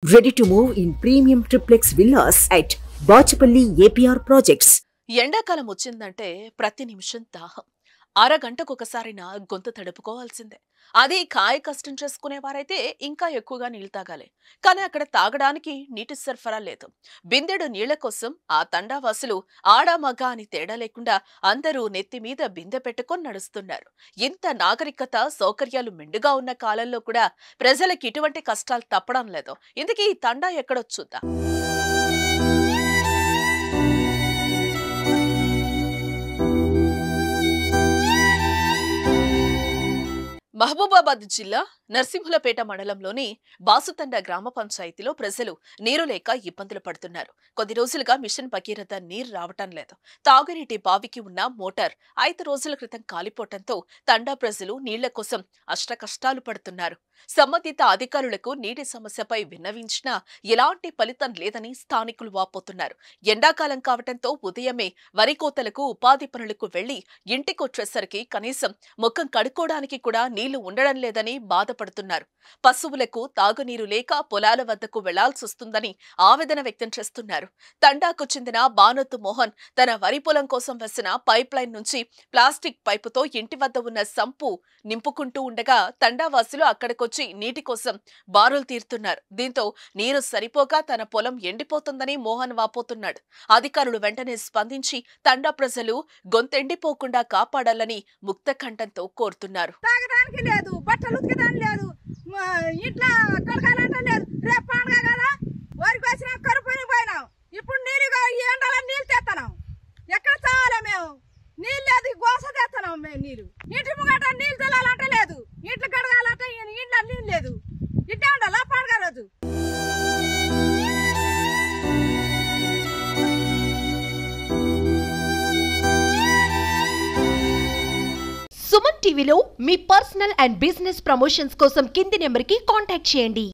Ready to move in premium triplex villas at Bachapalli APR Projects. ఎండాకాలం వచ్చిందంటే ప్రతి నిమిషం దాహం. అరగంటకొకసారైనా గొంతు తడుపుకోవాల్సిందే. అది కాయ కష్టం చేసుకునేవారైతే ఇంకా ఎక్కువగా నీళ్లు తాగాలి. కానీ అక్కడ తాగడానికి నీటి సరఫరా లేదు. బిందెడు నీళ్ల కోసం ఆ తండావాసులు ఆడ మగ అని తేడా లేకుండా అందరూ నెత్తి మీద బిందె పెట్టుకొని నడుస్తున్నారు. ఇంత నాగరికత సౌకర్యాలు మెండుగా ఉన్న కాలంలో కూడా ప్రజలకు ఇటువంటి కష్టాలు తప్పడం లేదు. ఇందుకే ఈ తండా ఎక్కడో చూద్దాం. మహబూబాబాద్ జిల్లా నర్సింహులపేట మండలంలోని బాసుతండ గ్రామ పంచాయతీలో ప్రజలు నీరు లేక ఇబ్బందులు పడుతున్నారు. కొద్ది రోజులుగా మిషన్ భగీరథ నీరు రావటం లేదు. తాగునీటి బావికి ఉన్న మోటార్ 5 రోజుల క్రితం కాలిపోవటంతో తండా ప్రజలు నీళ్ల కోసం అష్టకష్టాలు పడుతున్నారు. సంబంధిత అధికారులకు నీటి సమస్యపై విన్నవించినా ఎలాంటి ఫలితం లేదని స్థానికులు వాపోతున్నారు. ఎండాకాలం కావటంతో ఉదయమే వరి కోతలకు ఉపాధి పనులకు వెళ్లి ఇంటికొచ్చేసరికి కనీసం ముఖం కడుక్కోవడానికి కూడా నీళ్లు ఉండడం లేదని బాధపడుతున్నారు. పశువులకు తాగునీరు లేక పొలాల వద్దకు వెళ్లాల్సొస్తుందని ఆవేదన వ్యక్తం చేస్తున్నారు. తండాకు చెందిన బానొత్తు మోహన్ తన వరి పొలం కోసం వేసిన పైప్ లైన్ నుంచి ప్లాస్టిక్ పైపుతో ఇంటి వద్ద ఉన్న సంపు నింపుకుంటూ ఉండగా తండావాసులు అక్కడికొచ్చి నీటి కోసం బారులు తీరుతున్నారు. దీంతో నీరు సరిపోక తన పొలం ఎండిపోతుందని మోహన్ వాపోతున్నాడు. అధికారులు వెంటనే స్పందించి తండా ప్రజలు గొంతెండిపోకుండా కాపాడాలని ముక్తకంఠంతో కోరుతున్నారు. లేదు, బట్టలు ఉతికేదాని లేదు, ఇట్లా కడగాలంటే లేదు. రేపు పండుగ కదా, వరికి వచ్చినా కరుపుని పోయినాం. ఇప్పుడు నీళ్ళు ఎండలో నీళ్ళు తెస్తున్నాం. ఎక్కడ చావాలి మేము? నీళ్ళు లేదు, గోస తెస్తున్నాం మేము. నీళ్ళు ఇంటి ముంగట నీళ్ళు తెలాలంటే లేదు, ఇంట్లో కడగాలంటే ఇంట్లో నీళ్ళు లేదు. ఇట్లా ఉండాలా పండుగ రోజు? సుమన్ టీవీలో మీ పర్సనల్ అండ్ బిజినెస్ ప్రమోషన్స్ కోసం కింది నెంబర్కి కాంటాక్ట్ చేయండి.